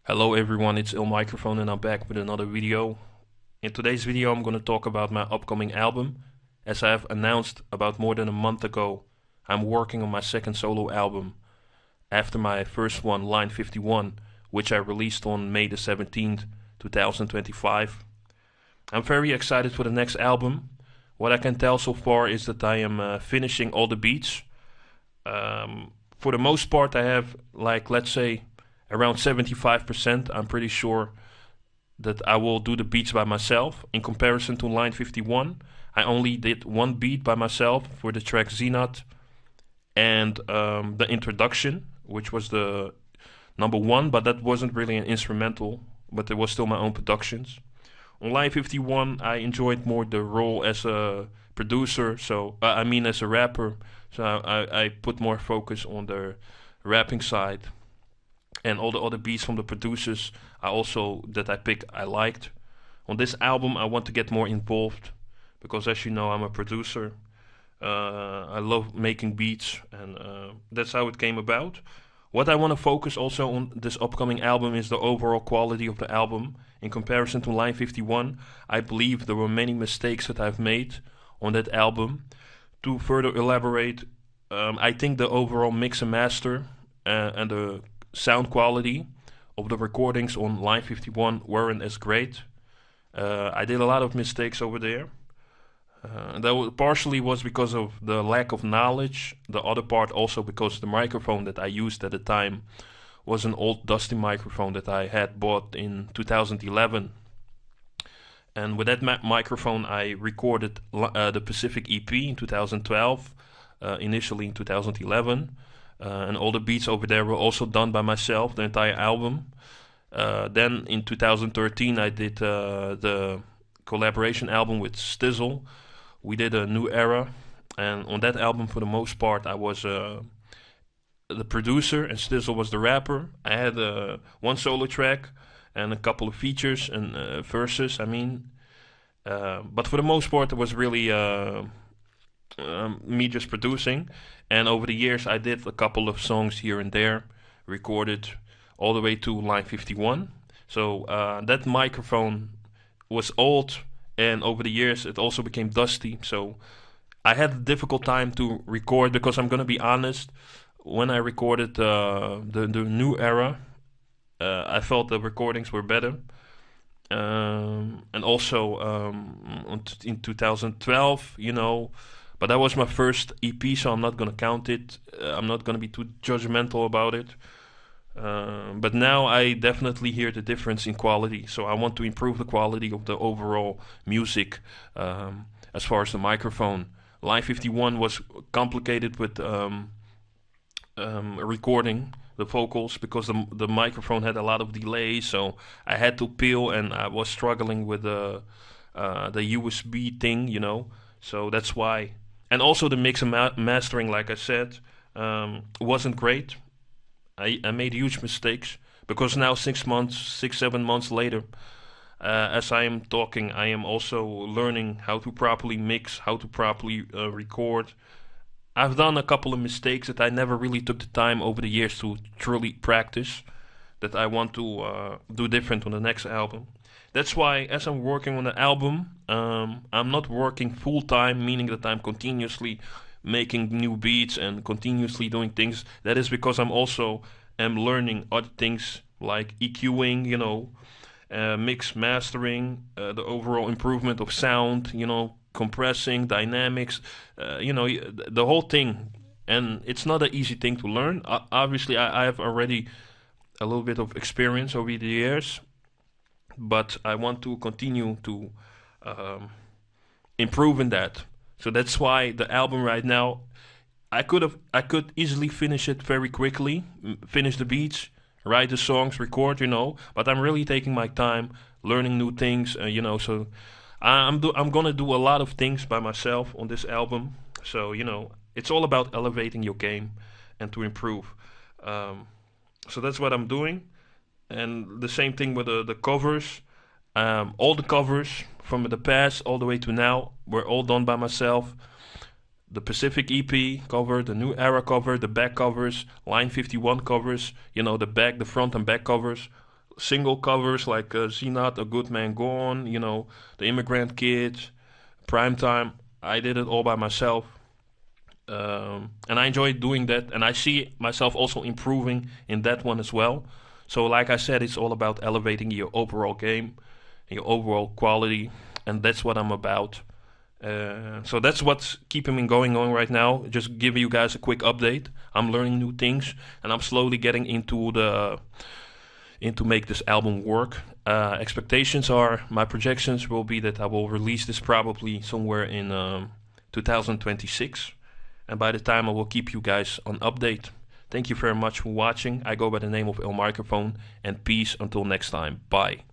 Hello everyone, it's Il Microphone and I'm back with another video. In today's video I'm going to talk about my upcoming album. As I have announced about more than a month ago, I'm working on my second solo album after my first one, Line 51, which I released on May the 17th, 2025. I'm very excited for the next album. What I can tell so far is that I am finishing all the beats. For the most part I have, like, let's say around 75%. I'm pretty sure that I will do the beats by myself. In comparison to Line 51, I only did one beat by myself for the track Zenat and the introduction, which was the number one, but that wasn't really an instrumental, but it was still my own productions. On Line 51, I enjoyed more the role as a producer, so I mean as a rapper. So I put more focus on the rapping side, and all the other beats from the producers I picked I liked. On this album I want to get more involved because, as you know, I'm a producer. I love making beats, and that's how it came about. What I want to focus also on this upcoming album is the overall quality of the album. In comparison to Line 51, I believe there were many mistakes that I've made on that album. To further elaborate, I think the overall mix and master and the sound quality of the recordings on Line 51 weren't as great. I did a lot of mistakes over there. Partially was because of the lack of knowledge. The other part also because the microphone that I used at the time was an old dusty microphone that I had bought in 2011. And with that microphone I recorded the Pacific EP in 2012, initially in 2011. And all the beats over there were also done by myself, the entire album. Then in 2013 I did the collaboration album with Stizzle. We did a new era, and on that album for the most part I was the producer and Stizzle was the rapper. I had one solo track and a couple of features and verses, I mean. But for the most part it was really me just producing. And over the years I did a couple of songs here and there, recorded all the way to Line 51. So that microphone was old, and over the years it also became dusty. So I had a difficult time to record because, I'm gonna be honest, when I recorded the new era, I felt the recordings were better. And also in 2012, but that was my first EP, so I'm not gonna count it. I'm not gonna be too judgmental about it. But now I definitely hear the difference in quality, so I want to improve the quality of the overall music. As far as the microphone, Line 51 was complicated with recording the vocals because the microphone had a lot of delay, so I had to peel, and I was struggling with the USB thing. So that's why. And also the mix and mastering, like I said, wasn't great. I made huge mistakes because now 6, 7 months later, as I am talking, I am also learning how to properly mix, how to properly record. I've done a couple of mistakes that I never really took the time over the years to truly practice, that I want to do different on the next album. That's why, as I'm working on the album, I'm not working full time, meaning that I'm continuously making new beats and continuously doing things. That is because I'm also am learning other things like EQing, mix mastering, the overall improvement of sound, compressing, dynamics, the whole thing. And it's not an easy thing to learn. Obviously, I have already a little bit of experience over the years, but I want to continue to improve in that. So that's why the album right now, I could easily finish it very quickly, finish the beats, write the songs, record, But I'm really taking my time, learning new things, So I'm gonna do a lot of things by myself on this album. So it's all about elevating your game and to improve. So that's what I'm doing, and the same thing with the covers. All the covers from the past all the way to now were all done by myself. The Pacific EP cover, the New Era cover, the back covers, Line 51 covers, the front and back covers, single covers like Zenat, A Good Man Gone, you know, The Immigrant Kid, Primetime. I did it all by myself. And I enjoy doing that, and I see myself also improving in that one as well. So, like I said, it's all about elevating your overall game, your overall quality, and that's what I'm about. So that's what's keeping me going on right now. Just give you guys a quick update. I'm learning new things, and I'm slowly getting into make this album work. Expectations are, my projections will be that I will release this probably somewhere in 2026, and by the time I will keep you guys on update. Thank you very much for watching. I go by the name of El Microphone, and peace until next time. Bye.